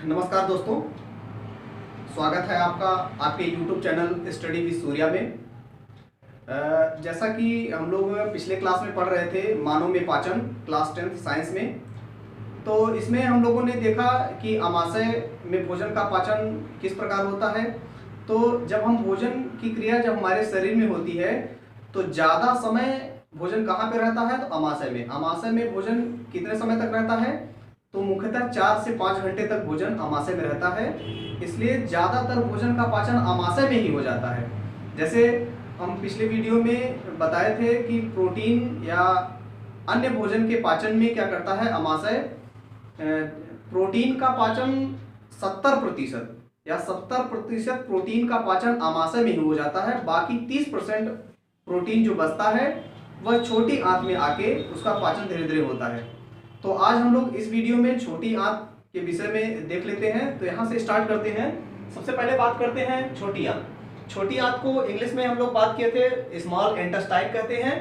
नमस्कार दोस्तों, स्वागत है आपका आपके YouTube channel study with Surya में। जैसा कि हम लोग पिछले क्लास में पढ़ रहे थे मानव में पाचन, क्लास 10th साइंस में, तो इसमें हम लोगों ने देखा कि अमाशय में भोजन का पाचन किस प्रकार होता है। तो जब हम भोजन की क्रिया जब हमारे शरीर में होती है तो ज़्यादा समय भोजन कहाँ पे रहता है, तो अमाशय में। अमाशय में भोजन कितने समय तक रहता है, तो मुख्यतः 4 से 5 घंटे तक भोजन अमाशय में रहता है। इसलिए ज़्यादातर भोजन का पाचन अमाशय में ही हो जाता है। जैसे हम पिछले वीडियो में बताए थे कि प्रोटीन या अन्य भोजन के पाचन में क्या करता है अमाशय। प्रोटीन का पाचन 70% या 70% प्रोटीन का पाचन अमाशय में ही हो जाता है। बाकी 30% प्रोटीन जो बचता है वह छोटी आंत में आके उसका पाचन धीरे धीरे होता है। तो आज हम लोग इस वीडियो में छोटी आंत के विषय में देख लेते हैं। तो यहाँ से स्टार्ट करते हैं। सबसे पहले बात करते हैं छोटी आंत। छोटी आंत को इंग्लिश में हम लोग बात किए थे स्मॉल इंटेस्टाइन कहते हैं।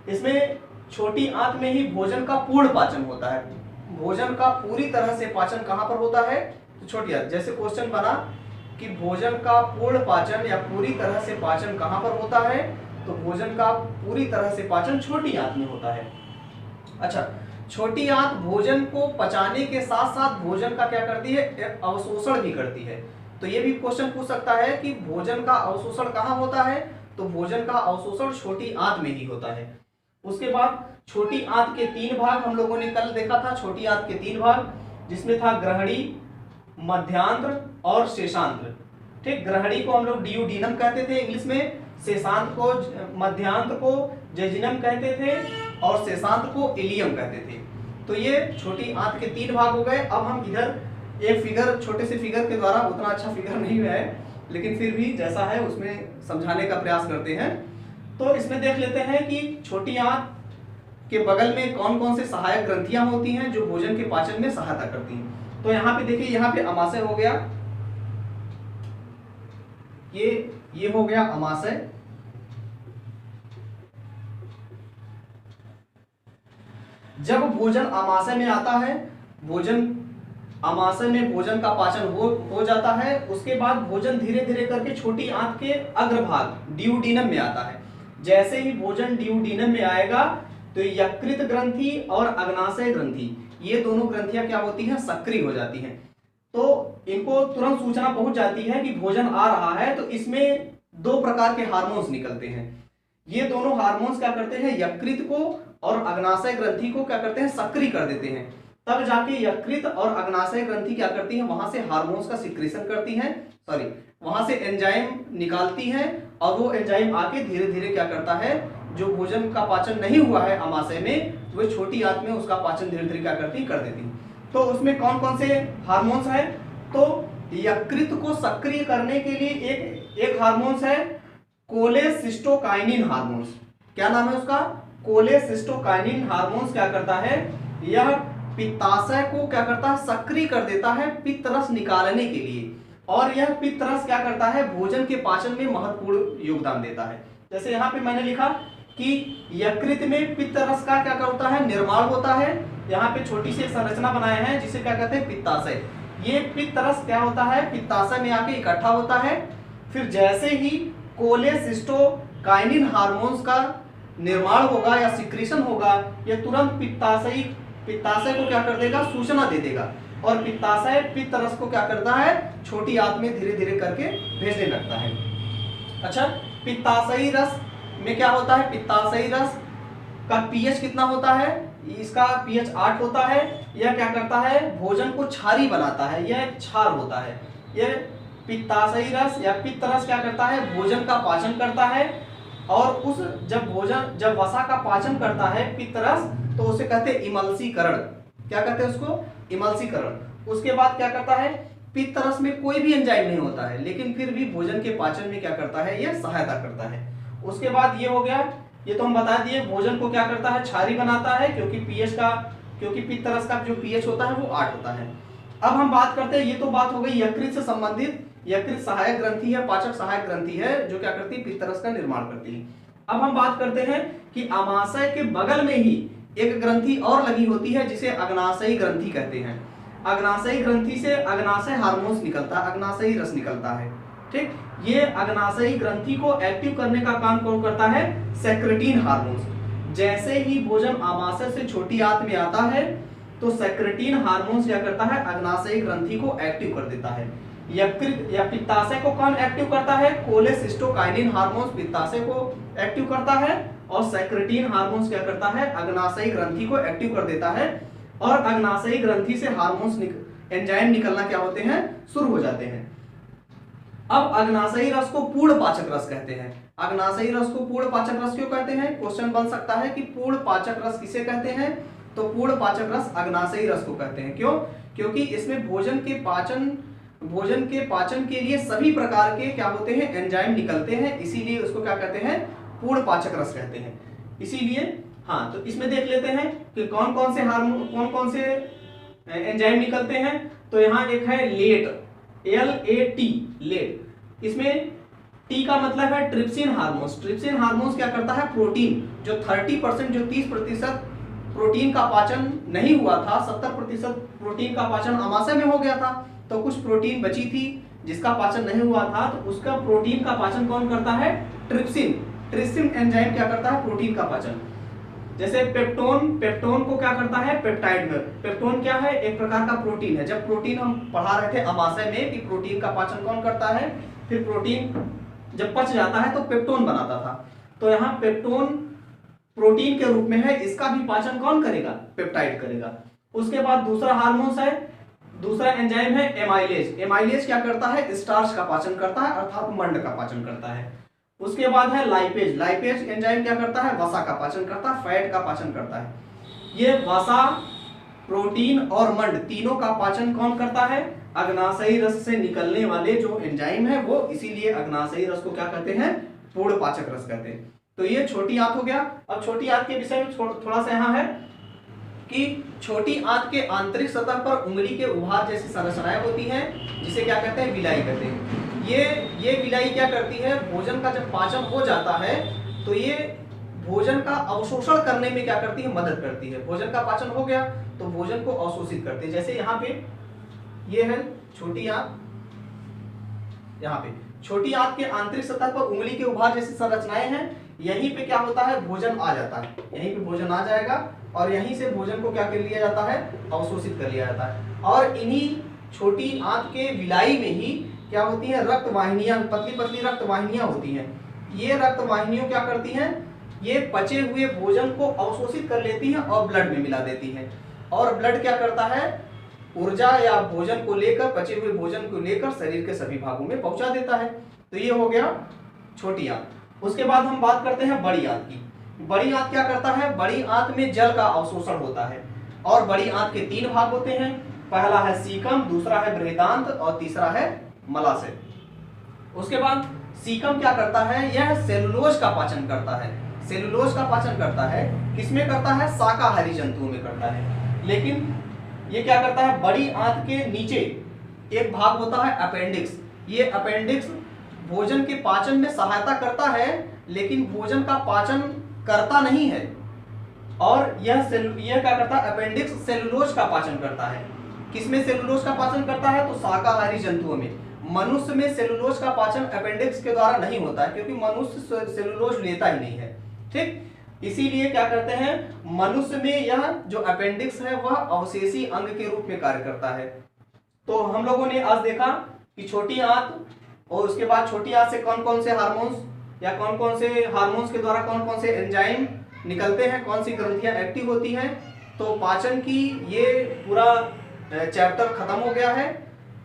इसमें छोटी आंत में ही भोजन का पूर्ण पाचन होता है। भोजन का पूरी तरह से पाचन कहाँ पर होता है, तो छोटी आंत। जैसे क्वेश्चन बना कि भोजन का पूर्ण पाचन या पूरी तरह से पाचन कहाँ पर होता है, तो भोजन का पूरी तरह से पाचन छोटी आंत में होता है। अच्छा, छोटी आंत भोजन को पचाने के साथ साथ भोजन का क्या करती है, अवशोषण भी करती है। तो ये भी क्वेश्चन पूछ सकता है कि भोजन का अवशोषण कहाँ होता है, तो भोजन का अवशोषण छोटी आंत में ही होता है। उसके बाद छोटी आंत के 3 भाग हम लोगों ने कल देखा था। छोटी आंत के 3 भाग, जिसमें था ग्रहणी, मध्यांत्र और शेषांत्र। ठीक, ग्रहणी को हम लोग डियूडीनम कहते थे इंग्लिश में, शेषांत्र को मध्यांत्र को जेजिनम कहते थे और शेषांत्र को इलियम कहते थे। तो ये छोटी आंत के 3 भाग हो गए। अब हम इधर एक फिगर, छोटे से फिगर के द्वारा, उतना अच्छा फिगर नहीं है लेकिन फिर भी जैसा है उसमें समझाने का प्रयास करते हैं। तो इसमें देख लेते हैं कि छोटी आंत के बगल में कौन कौन से सहायक ग्रंथियां होती हैं जो भोजन के पाचन में सहायता करती हैं। तो यहाँ पे देखिए, यहाँ पे अमाशय हो गया, ये हो गया अमाशय। जब भोजन अमाशय में आता है, भोजन अमाशय में भोजन का पाचन हो जाता है। उसके बाद भोजन धीरे धीरे करके छोटी आंत के अग्रभाग डियूडीनम में आता है। जैसे ही भोजन डियूडीनम में आएगा तो यकृत ग्रंथि और अग्नाशय ग्रंथि, ये दोनों ग्रंथियां क्या होती हैं, सक्रिय हो जाती हैं। तो इनको तुरंत सूचना पहुंच जाती है कि भोजन आ रहा है। तो इसमें 2 प्रकार के हार्मोन्स निकलते हैं। ये दोनों हार्मोन्स क्या करते हैं, यकृत को और अग्नाशय ग्रंथि को क्या करते हैं, सक्रिय कर देते हैं। तब जाके यकृत और अग्नाशय ग्रंथि क्या करती हैं, वहां से हार्मोन्स का सिक्रेशन करती हैं, वहां से एंजाइम निकालती हैं और वो एंजाइम आके धीरे धीरे क्या करता है, जो भोजन का पाचन नहीं हुआ है अमाशय में, वो छोटी आंत में उसका पाचन धीरे धीरे क्या करती कर देती है। तो उसमें कौन कौन से हार्मोन्स हैं, तो यकृत को सक्रिय करने के लिए एक हार्मोन्स है कोलेसिस्टोकाइनिन हार्मोन्स। क्या नाम है उसका, कोलेसिस्टोकाइनिन हार्मोन्स। क्या करता है, यह पित्ताशय को क्या करता है, सक्रिय कर देता है पित्त रस निकालने के लिए। और यह पित्त रस क्या करता है, भोजन के पाचन में महत्वपूर्ण योगदान देता है। जैसे यहाँ पे मैंने लिखा कि यकृत में पित्त रस का क्या होता है, निर्माण होता है। यहाँ पे छोटी सी संरचना बनाए हैं जिसे क्या कहते हैं, पित्ताशय। ये पित्त रस क्या होता है, पित्ताशय में आके इकट्ठा होता है। फिर जैसे ही कोलेसिस्टोकाइनिन हार्मोन्स का निर्माण होगा या सिक्रीशन होगा, यह तुरंत पित्ताशय को क्या कर देगा, सूचना दे देगा। और पित्ताशय पित्त रस को क्या करता है, छोटी आंत में धीरे धीरे करके भेजने लगता है। अच्छा, पित्ताशयी रस में क्या होता है, पित्ताशयी रस का पीएच कितना होता है, इसका पीएच 8 होता है। यह क्या करता है, भोजन को क्षारी बनाता है, यह एक क्षार होता है। यह पित्ताशयी रस या पित्त रस क्या करता है, भोजन का पाचन करता है। और जब वसा का पाचन करता है पित्त रस, तो उसे कहते हैं इमल्सीकरण। क्या कहते हैं उसको, इमल्सीकरण। उसके बाद क्या करता है, पित्त रस में कोई भी एंजाइम नहीं होता है लेकिन फिर भी भोजन के पाचन में क्या करता है, यह सहायता करता है। उसके बाद ये हो गया, ये तो हम बता दिए, भोजन को क्या करता है, क्षारी बनाता है, क्योंकि पित्त रस का जो पीएच होता है वो 8 होता है। अब हम बात करते हैं, ये तो बात हो गई यकृत से संबंधित। यकृत सहायक ग्रंथि है, पाचक सहायक ग्रंथि है, जो क्या करती है, पित्त रस का निर्माण करती है। अब हम बात करते हैं कि अमाशय के बगल में ही एक ग्रंथि और लगी होती है जिसे अग्नाशयी ग्रंथि कहते हैं। अग्नाशयी ग्रंथि से अग्नाशय हार्मोन्स निकलता है, अग्नाशयी रस निकलता है। ठीक, ये अग्नाशयी ग्रंथि को एक्टिव करने का काम कौन करता है? Secretin hormones. जैसे ही भोजन आमाशय से छोटी आंत में आता है तो सेक्रेटिन हार्मोन्स क्या करता है? अग्नाशयी ग्रंथि को एक्टिव कर देता है। यकृत या पित्ताशय को कौन एक्टिव करता है? कोलेसिस्टोकाइनिन हार्मोन्स पित्ताशय को एक्टिव करता है और सेक्रेटिन हार्मोन्स क्या करता है? अग्नाशयी ग्रंथि को एक्टिव कर देता है और अग्नाशयी ग्रंथि से हार्मोन्स एंजाइम निकलना क्या होते हैं? शुरू हो जाते हैं। अब अग्नाशयी रस को पूर्ण पाचक रस कहते हैं। अग्नाशयी रस को पूर्ण पाचक रस क्यों कहते हैं? क्वेश्चन बन सकता है कि पूर्ण पाचक रस किसे कहते हैं? तो पूर्ण पाचक रस अग्नाशयी रस को कहते हैं। क्यों? क्योंकि इसमें भोजन के पाचन के लिए सभी प्रकार के क्या होते हैं? एंजाइम निकलते हैं, इसीलिए उसको क्या कहते हैं? पूर्ण पाचक रस कहते हैं। इसीलिए हाँ, तो इसमें देख लेते हैं कि कौन कौन से एंजाइम निकलते हैं। तो यहाँ एक है लेट, LAT, लेट। इसमें टी का मतलब है ट्रिप्सिन हार्मोन्स। ट्रिप्सिन हार्मोन्स क्या करता है? प्रोटीन जो 30% जो 30% प्रोटीन का पाचन नहीं हुआ था, 70% प्रोटीन का पाचन आमाशय में हो गया था, तो कुछ प्रोटीन बची थी जिसका पाचन नहीं हुआ था, तो उसका प्रोटीन का पाचन कौन करता है? ट्रिप्सिन। ट्रिप्सिन एंजाइम क्या करता है? प्रोटीन का पाचन। जैसे पेप्टोन को क्या करता है? पेप्टाइड में। पेप्टोन क्या है? एक प्रकार का प्रोटीन है। जब प्रोटीन हम पढ़ा रहे थे आमाशय में कि प्रोटीन का पाचन कौन करता है, फिर प्रोटीन जब पच जाता है तो पेप्टोन बनाता था। तो यहाँ पेप्टोन प्रोटीन के रूप में है, इसका भी पाचन कौन करेगा? पेप्टाइड करेगा। उसके बाद दूसरा हार्मोन्स है, दूसरा एंजाइम है एमाइलेज। एमाइलेज क्या करता है? स्टार्च का पाचन करता है, अर्थात मंड का पाचन करता है। उसके बाद है लाइपेज। लाइपेज एंजाइम क्या करता है? वसा का पाचन करता है, फैट का पाचन करता है। ये वसा, प्रोटीन और मंड तीनों का पाचन कौन करता है? अग्नाशयी रस से निकलने वाले जो एंजाइम है वो, इसीलिए अग्नाशयी रस को क्या कहते हैं? पूर्ण पाचक रस कहते हैं। तो ये छोटी आंत हो गया। अब छोटी आंत के विषय में थोड़ा सा यहाँ है कि छोटी आंत के आंतरिक सतह पर उंगली के उभार जैसी संरचनाएं होती हैं, जिसे क्या कहते हैं? विलाई कहते हैं। ये विलाई क्या करती है? भोजन का जब पाचन हो जाता है तो ये भोजन का अवशोषण करने में क्या करती है? मदद करती है। भोजन का पाचन हो गया तो भोजन को अवशोषित करती है। जैसे यहाँ पे ये है छोटी आंत, यहाँ पे छोटी आंत के आंतरिक सतह पर उंगली के उभार जैसी संरचनाएं हैं। यहीं पे क्या होता है? भोजन आ जाता है, यहीं पे भोजन आ जाएगा और यहीं से भोजन को क्या कर लिया जाता है? अवशोषित कर लिया जाता है। और इन्हीं छोटी आंत के विलाई में ही क्या होती है? रक्त वाहिनियां, पतली पतली रक्त वाहिनियां होती हैं। ये रक्त वाहिनियों क्या करती हैं? ये पचे हुए भोजन को अवशोषित कर लेती हैं और ब्लड में मिला देती हैं। और ब्लड क्या करता है? ऊर्जा या भोजन को लेकर, पचे हुए भोजन को लेकर शरीर के सभी भागों में पहुंचा देता है। तो ये हो गया छोटी आंत। उसके बाद हम बात करते हैं बड़ी आंत की। बड़ी आंत क्या करता है? बड़ी आंत में जल का अवशोषण होता है और बड़ी आंत के 3 भाग होते हैं। पहला है सीकम, दूसरा है बृहदांत और तीसरा है मलाशय। उसके बाद सीकम क्या करता है? यह सेलुलोज का पाचन करता है। सेलुलोज का पाचन करता है, किसमें करता है? शाकाहारी जंतुओं में करता है। लेकिन ये क्या करता है? बड़ी आंत के नीचे एक भाग होता है अपेंडिक्स। ये अपेंडिक्स भोजन के पाचन में सहायता करता है, लेकिन भोजन का पाचन करता नहीं है। और यह क्या करता है? अपेंडिक्स सेलुलोज का पाचन करता है। किसमें सेलुलोज का पाचन करता है? तो शाकाहारी जंतुओं में। मनुष्य में सेलुलोज का पाचन अपेंडिक्स के द्वारा नहीं होता है, क्योंकि मनुष्य सेलुलोज लेता ही नहीं है। ठीक, इसीलिए क्या करते हैं? मनुष्य में यह जो अपेंडिक्स है वह अवशेषी अंग के रूप में कार्य करता है। तो हम लोगों ने आज देखा कि छोटी आंत और उसके बाद छोटी आंत से कौन कौन से हार्मोन्स या कौन कौन से हार्मोन्स के द्वारा कौन कौन से एंजाइम निकलते हैं, कौन सी ग्रंथियां एक्टिव होती हैं। तो पाचन की ये पूरा चैप्टर खत्म हो गया है।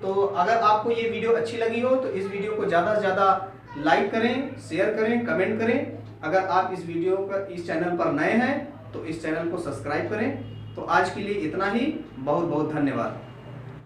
तो अगर आपको ये वीडियो अच्छी लगी हो तो इस वीडियो को ज़्यादा से ज़्यादा लाइक करें, शेयर करें, कमेंट करें। अगर आप इस चैनल पर नए हैं तो इस चैनल को सब्सक्राइब करें। तो आज के लिए इतना ही। बहुत बहुत धन्यवाद।